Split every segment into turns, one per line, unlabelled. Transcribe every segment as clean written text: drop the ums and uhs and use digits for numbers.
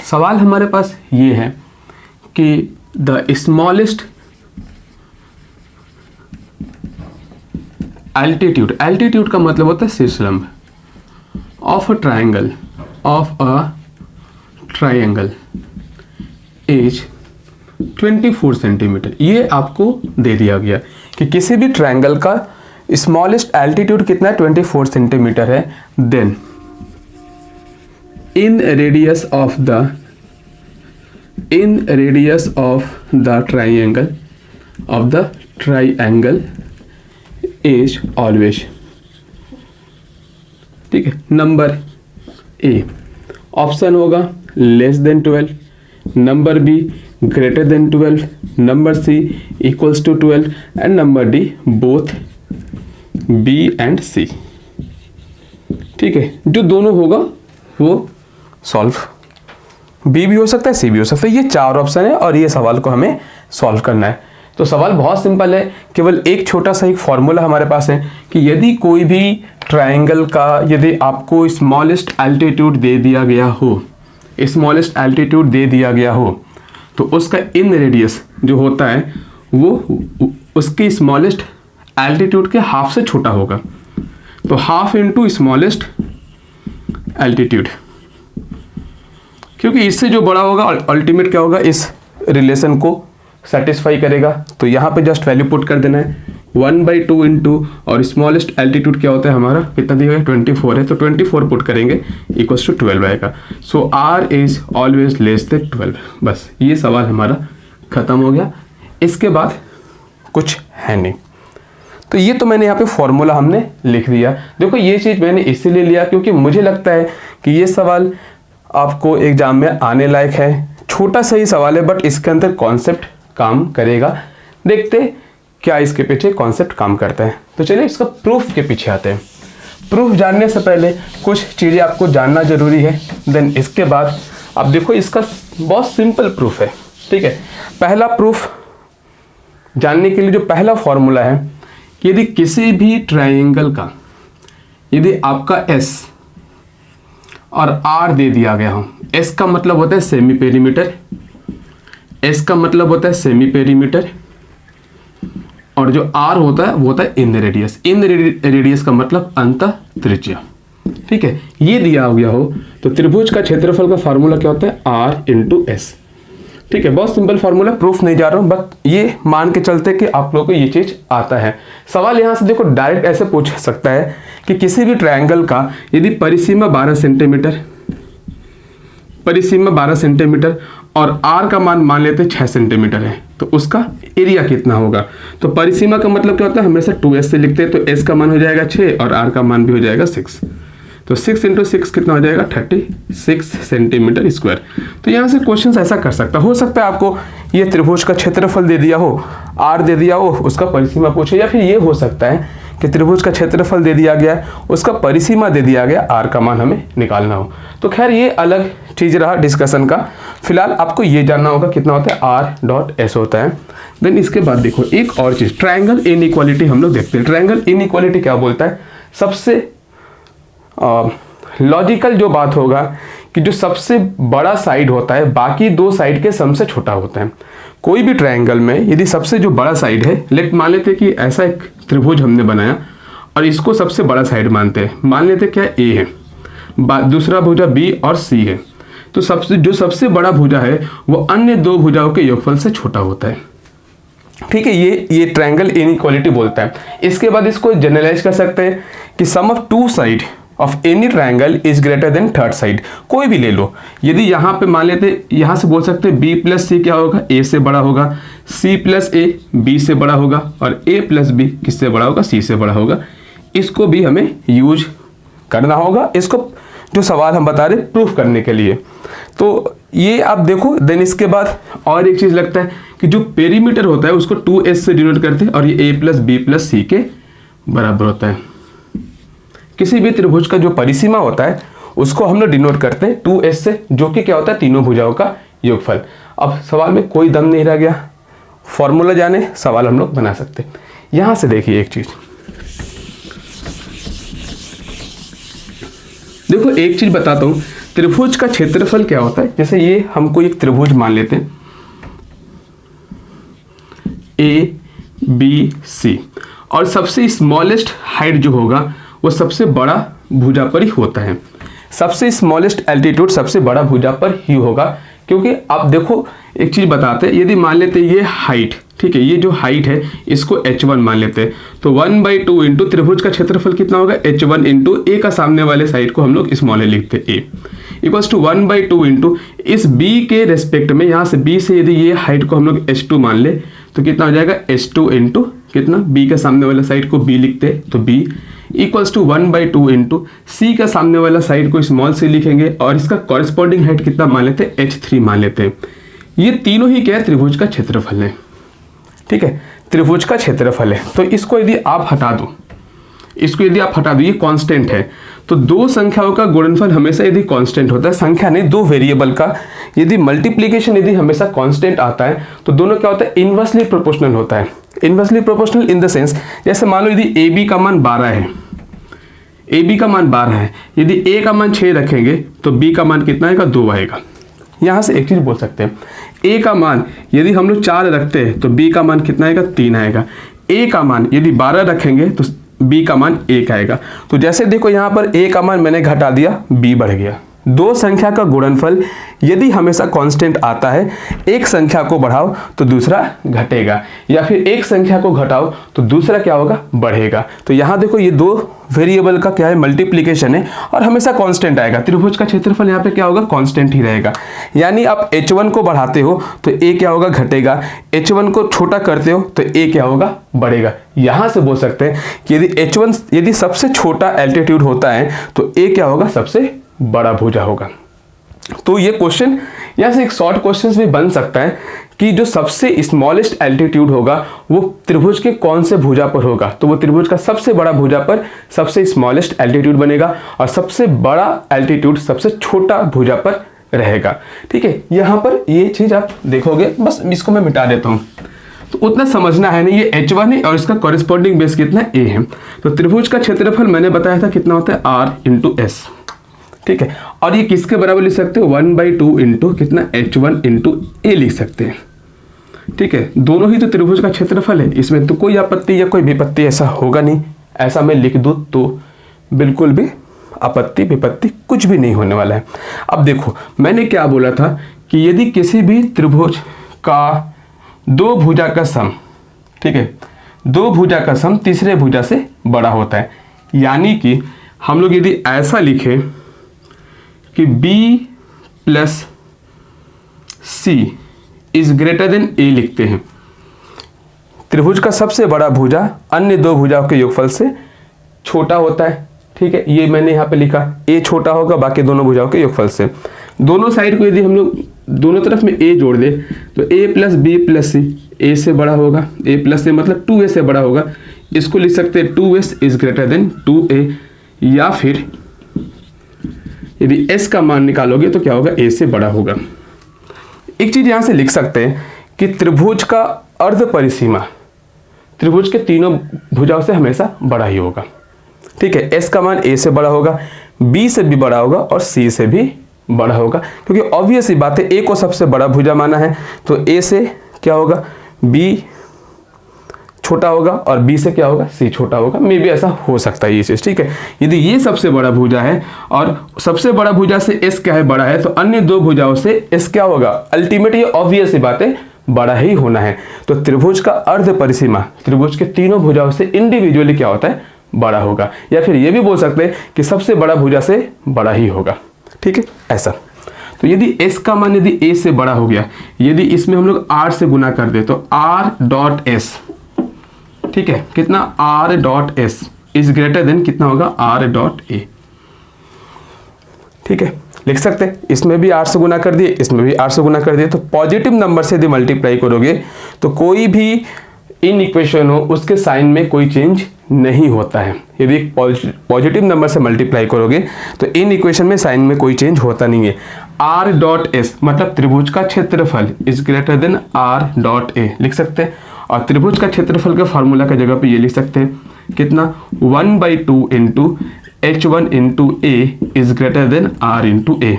सवाल हमारे पास ये है कि द स्मॉलेस्ट एल्टीट्यूड का मतलब होता है शीर्षलंब of a triangle is 24 centimetre. ये आपको दे दिया गया कि किसी भी ट्राइंगल का स्मॉलेस्ट एल्टीट्यूड कितना है, 24 सेंटीमीटर है। Then inradius of the triangle is always, ठीक है। नंबर ए ऑप्शन होगा less than 12, number B greater than 12, number C equals to 12 and number D both B and C, ठीक है। जो दोनों होगा वो सॉल्व, बी भी हो सकता है सी भी हो सकता है। ये 4 ऑप्शन है और ये सवाल को हमें सॉल्व करना है। तो सवाल बहुत सिंपल है, केवल एक छोटा सा एक फॉर्मूला हमारे पास है कि यदि कोई भी ट्राइंगल का यदि आपको स्मॉलेस्ट एल्टीट्यूड दे दिया गया हो, तो उसका इन रेडियस जो होता है वो उसके स्मॉलेस्ट एल्टीट्यूड के हाफ से छोटा होगा। तो हाफ इंटू स्मॉलेस्ट एल्टीट्यूड, क्योंकि इससे जो बड़ा होगा अल्टीमेट क्या होगा, इस रिलेशन को सेटिस्फाई करेगा। तो यहाँ पे जस्ट वैल्यू पुट कर देना है 1/2 इंटू और स्मॉलेस्ट एल्टीट्यूड क्या होता है हमारा, कितना दिया गया 24 है, तो 24 पुट करेंगे इक्वल्स टू 12 आएगा। So R is always less than 12। बस ये सवाल हमारा खत्म हो गया, इसके बाद कुछ है नहीं। तो ये तो मैंने यहाँ पे फॉर्मूला हमने लिख दिया। देखो ये चीज़ मैंने इसीलिए लिया क्योंकि मुझे लगता है कि ये सवाल आपको एग्जाम में आने लायक है। छोटा सा ही सवाल है बट इसके अंदर कॉन्सेप्ट काम करेगा। देखते क्या इसके पीछे कॉन्सेप्ट काम करता है। तो चलिए इसका प्रूफ के पीछे आते हैं। प्रूफ जानने से पहले कुछ चीज़ें आपको जानना जरूरी है, देन इसके बाद आप देखो इसका बहुत सिंपल प्रूफ है, ठीक है। पहला प्रूफ जानने के लिए जो पहला फॉर्मूला है, यदि किसी भी ट्राइंगल का यदि आपका S और R दे दिया गया हो, S का मतलब होता है सेमी पेरीमीटर, S का मतलब होता है सेमी पेरीमीटर, और जो R होता है वो होता है इन रेडियस। इन रेडियस का मतलब अंतः त्रिज्या, ठीक है। ये दिया गया हो तो त्रिभुज का क्षेत्रफल का फार्मूला क्या होता है, R इंटू S, ठीक है। बहुत सिंपल फार्मूला, प्रूफ नहीं जा रहा हूं, बट ये मान के चलते कि आप लोगों को ये चीज आता है। सवाल यहां से देखो डायरेक्ट ऐसे पूछ सकता है कि किसी भी ट्रायंगल का यदि परिसीमा 12 सेंटीमीटर और R का मान लेते 6 सेंटीमीटर है, तो उसका एरिया कितना होगा। तो परिसीमा का मतलब क्या होता है, हमेशा 2S से लिखते हैं, तो S का मान हो जाएगा 6 और R का मान भी हो जाएगा 6, तो 6 इंटू 6 कितना हो जाएगा 36 सेंटीमीटर स्क्वायर। तो यहाँ से क्वेश्चन ऐसा कर सकता हो सकता है आपको ये त्रिभुज का क्षेत्रफल दे दिया हो, R दे दिया हो, उसका परिसीमा पूछे, या फिर ये हो सकता है कि त्रिभुज का क्षेत्रफल दे दिया गया है, उसका परिसीमा दे दिया गया, R का मान हमें निकालना हो। तो खैर ये अलग चीज़ रहा डिस्कशन का। फिलहाल आपको ये जानना होगा कितना होता है R.S होता है। देन इसके बाद देखो एक और चीज़, ट्रायंगल इनइक्वालिटी हम लोग देखते हैं। ट्रायंगल इनइक्वालिटी क्या बोलता है, सबसे लॉजिकल जो बात होगा कि जो सबसे बड़ा साइड होता है बाकी दो साइड के सम से छोटा होता है। कोई भी ट्रायंगल में यदि सबसे जो बड़ा साइड है, लेट मान लेते कि ऐसा एक त्रिभुज हमने बनाया और इसको सबसे बड़ा साइड मानते हैं, मान लेते क्या A है, दूसरा भुजा B और C है, तो सबसे बड़ा भुजा है वो अन्य दो भुजाओं के योगफल से छोटा होता है, ठीक है। ये ट्रायंगल इनइक्वालिटी बोलता है। इसके बाद इसको जनरलाइज कर सकते हैं कि sum of two side of any triangle is greater than third side. कोई भी ले लो, यदि यहाँ पे मान लेते, यहाँ से बोल सकते हैं B प्लस C क्या होगा, A से बड़ा होगा, C प्लस A B से बड़ा होगा, और A प्लस B किससे बड़ा होगा, C से बड़ा होगा। इसको भी हमें यूज करना होगा, इसको जो सवाल हम बता रहे प्रूफ करने के लिए। तो ये आप देखो। देन इसके बाद और एक चीज़ लगता है कि जो पेरीमीटर होता है उसको 2S से डिनोट करते हैं, और ये A plus B plus C के बराबर होता है। किसी भी त्रिभुज का जो परिसीमा होता है उसको हम लोग डिनोट करते हैं 2S से, जो कि क्या होता है तीनों भुजाओं का योगफल। अब सवाल में कोई दम नहीं रह गया, फॉर्मूला जाने सवाल हम लोग बना सकते हैं। यहां से देखिए एक चीज, देखो एक चीज बताता हूं, त्रिभुज का क्षेत्रफल क्या होता है, जैसे ये हमको एक त्रिभुज मान लेते हैं ABC, और सबसे स्मॉलेस्ट हाइट जो होगा वो सबसे बड़ा भुजा पर ही होता है। सबसे स्मॉलेस्ट एल्टीट्यूड सबसे बड़ा भुजा पर ही होगा, क्योंकि आप देखो एक चीज बताते हैं, यदि मान लेते हैं ये हाइट, ठीक है, ये जो हाइट है इसको h1 मान लेते हैं, तो 1/2 इंटू त्रिभुज का क्षेत्रफल कितना होगा, h1 इंटू a का सामने वाले साइड को हम लोग स्मॉल ए लिखते हैं, a इक्वल्स टू 1/2 इंटू इस b के रेस्पेक्ट में, यहाँ से b से यदि ये हाइट को हम लोग h2 मान ले तो कितना हो जाएगा, h2 इंटू कितना, b के सामने वाला साइड को b लिखते हैं तो b इक्वल्स टू 1/2 इंटू सी का सामने वाला साइड को स्मॉल सी लिखेंगे और इसका कॉरेस्पॉन्डिंग हाइट कितना मान लेते हैं, h3 मान लेते हैं। ये तीनों ही क्या है, त्रिभुज का क्षेत्रफल है, ठीक है, त्रिभुज का क्षेत्रफल है। तो इसको यदि आप हटा दो, इसको यदि आप हटा दो, ये कांस्टेंट है, तो दो संख्याओं का गुणनफल हमेशा यदि कांस्टेंट होता है, संख्या नहीं दो वेरिएबल का यदि मल्टीप्लिकेशन यदि हमेशा कांस्टेंट आता है तो दोनों क्या होता है, इनवर्सली प्रोपोर्शनल होता है। Inversely proportional in the sense, जैसे मान लो यदि AB का मान 12 है, AB का मान 12 है, यदि A का मान 6 रखेंगे तो B का मान कितना आएगा, 2 आएगा। यहाँ से एक चीज बोल सकते हैं, A का मान यदि हम लोग 4 रखते हैं तो B का मान कितना आएगा, 3 आएगा। A का मान यदि 12 रखेंगे तो B का मान 1 आएगा। तो जैसे देखो यहाँ पर A का मान मैंने घटा दिया, B बढ़ गया। दो संख्या का गुणनफल यदि हमेशा कांस्टेंट आता है, एक संख्या को बढ़ाओ तो दूसरा घटेगा, या फिर एक संख्या को घटाओ तो दूसरा क्या होगा, बढ़ेगा। तो यहाँ देखो ये दो वेरिएबल का क्या है, मल्टीप्लिकेशन है और हमेशा कांस्टेंट आएगा। त्रिभुज का क्षेत्रफल यहाँ पे क्या होगा, कांस्टेंट ही रहेगा। यानी आप h1 को बढ़ाते हो तो a क्या होगा, घटेगा, h1 को छोटा करते हो तो a क्या होगा, बढ़ेगा। यहाँ से बोल सकते हैं कि यदि h1 यदि सबसे छोटा एल्टीट्यूड होता है तो a क्या होगा, सबसे बड़ा भुजा होगा। तो ये क्वेश्चन यहाँ से एक शॉर्ट क्वेश्चन भी बन सकता है कि जो सबसे स्मॉलेस्ट एल्टीट्यूड होगा वो त्रिभुज के कौन से भुजा पर होगा, तो वो त्रिभुज का सबसे बड़ा भुजा पर सबसे स्मॉलेस्ट एल्टीट्यूड बनेगा और सबसे बड़ा एल्टीट्यूड सबसे छोटा भुजा पर रहेगा। ठीक है, यहाँ पर ये चीज आप देखोगे, बस इसको मैं मिटा देता हूँ, तो उतना समझना है नहीं। ये h1 है और इसका कॉरेस्पॉन्डिंग बेस कितना a है। तो त्रिभुज का क्षेत्रफल मैंने बताया था कितना होता है, r इंटू एस, ठीक है, और ये किसके बराबर लिख सकते हो, 1/2 इंटू कितना, h1 इंटू a लिख सकते हैं। ठीक है, दोनों ही तो त्रिभुज का क्षेत्रफल है, इसमें तो कोई आपत्ति या कोई विपत्ति ऐसा होगा नहीं। ऐसा मैं लिख दूं तो बिल्कुल भी आपत्ति विपत्ति कुछ भी नहीं होने वाला है। अब देखो मैंने क्या बोला था कि यदि किसी भी त्रिभुज का दो भुजा का सम, ठीक है, दो भुजा का सम तीसरे भुजा से बड़ा होता है, यानी कि हम लोग यदि ऐसा लिखे कि b plus C is greater than a लिखते हैं, त्रिभुज का सबसे बड़ा भुजा अन्य दो भुजाओं के योगफल से छोटा होता है। ठीक है, ये मैंने यहाँ पे लिखा, a छोटा होगा बाकी दोनों भुजाओं के योगफल से। दोनों साइड को यदि हम लोग दोनों तरफ में a जोड़ दे तो a plus B plus C a से बड़ा होगा, a प्लस से मतलब 2a से बड़ा होगा। इसको लिख सकते हैं 2s is greater then 2a, या फिर यदि s का मान निकालोगे तो क्या होगा, a से बड़ा होगा। एक चीज यहां से लिख सकते हैं कि त्रिभुज का अर्ध परिसीमा त्रिभुज के तीनों भुजाओं से हमेशा बड़ा ही होगा। ठीक है, s का मान a से बड़ा होगा, b से भी बड़ा होगा और c से भी बड़ा होगा, क्योंकि ऑब्वियस ही बात है a को सबसे बड़ा भुजा माना है तो a से क्या होगा, b छोटा होगा और b से क्या होगा, c छोटा होगा। मे भी ऐसा हो सकता है ये चीज। ठीक है, यदि ये सबसे बड़ा भुजा है और सबसे बड़ा भुजा से s क्या है, बड़ा है, तो अन्य दो भुजाओं से s क्या होगा, अल्टीमेट ये ऑब्वियस ही बात है, बड़ा ही होना है। तो त्रिभुज का अर्ध परिसीमा त्रिभुज के तीनों भुजाओं से इंडिविजुअली क्या होता है, बड़ा होगा, या फिर ये भी बोल सकते हैं कि सबसे बड़ा भुजा से बड़ा ही होगा। ठीक है, ऐसा। तो यदि s का मान यदि a से बड़ा हो गया, यदि इसमें हम लोग r से गुना कर दे तो r डॉट s, ठीक है, कितना, r dot s is greater then कितना होगा, r डॉट a। ठीक है, लिख सकते हैं, इसमें भी r से गुना कर दिए, इसमें भी r से गुना कर दिए। तो पॉजिटिव नंबर से यदि मल्टीप्लाई करोगे तो कोई भी इन इक्वेशन हो उसके साइन में कोई चेंज नहीं होता है। यदि पॉजिटिव नंबर से मल्टीप्लाई करोगे तो इन इक्वेशन में साइन में कोई चेंज होता नहीं है। r डॉट s मतलब त्रिभुज का क्षेत्रफल is greater than r dot a लिख सकते हैं, और त्रिभुज का क्षेत्रफल का फॉर्मूला का जगह पे ये लिख सकते हैं कितना, 1/2 into H1 into A is greater than R into A.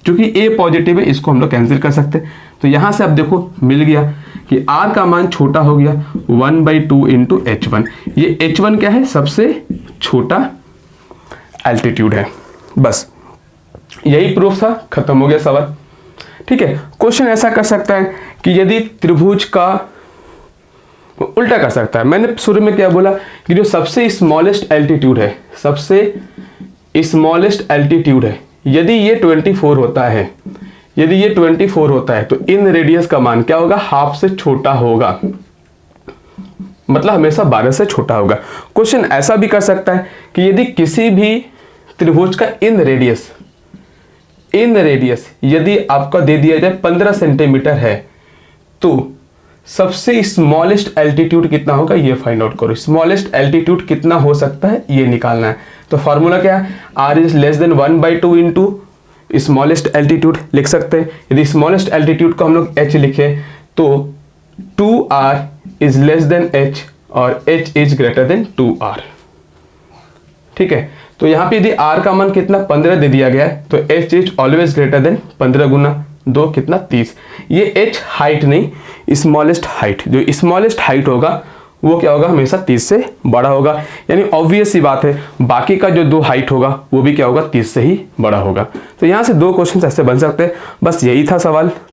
चूंकि A पॉजिटिव है इसको हम लोग कैंसिल कर सकते हैं। तो यहाँ से अब देखो मिल गया कि R का मान छोटा हो गया 1/2 इंटू H1। ये H1 क्या है, सबसे छोटा एल्टीट्यूड है। बस यही प्रूफ था, खत्म हो गया सवाल। ठीक है, क्वेश्चन ऐसा कर सकता है कि यदि त्रिभुज का उल्टा कर सकता है। मैंने शुरू में क्या बोला कि जो सबसे स्मॉलेस्ट एल्टीट्यूड है, सबसे स्मॉलेस्ट एल्टीट्यूड है, यदि ये 24 होता है, यदि ये 24 होता है तो इन रेडियस का मान क्या होगा, हाफ से छोटा होगा, मतलब हमेशा 12 से छोटा होगा। क्वेश्चन ऐसा भी कर सकता है कि यदि किसी भी त्रिभुज का इन रेडियस यदि आपका दे दिया जाए 15 सेंटीमीटर है तो सबसे स्मॉलेस्ट एल्टीट्यूड कितना होगा ये फाइंड आउट करो। स्मॉलेस्ट एल्टीट्यूड कितना हो सकता है ये निकालना है। तो फॉर्मूला क्या है, r is less than 1/2 into smallest altitude लिख सकते हैं। यदि स्मॉलेस्ट एल्टीट्यूड को हम लोग h लिखे तो 2r is less than h और h is greater then 2r। ठीक है, तो यहाँ पे यदि r का मान कितना 15 दे दिया गया है तो h is always greater than 15 गुना 2 कितना 30। ये h हाइट नहीं, स्मॉलेस्ट हाइट, जो स्मॉलेस्ट हाइट होगा वो क्या होगा, हमेशा 30 से बड़ा होगा। यानी ऑब्वियस सी बात है, बाकी का जो 2 हाइट होगा वो भी क्या होगा, 30 से ही बड़ा होगा। तो यहाँ से 2 क्वेश्चन ऐसे बन सकते हैं। बस यही था सवाल।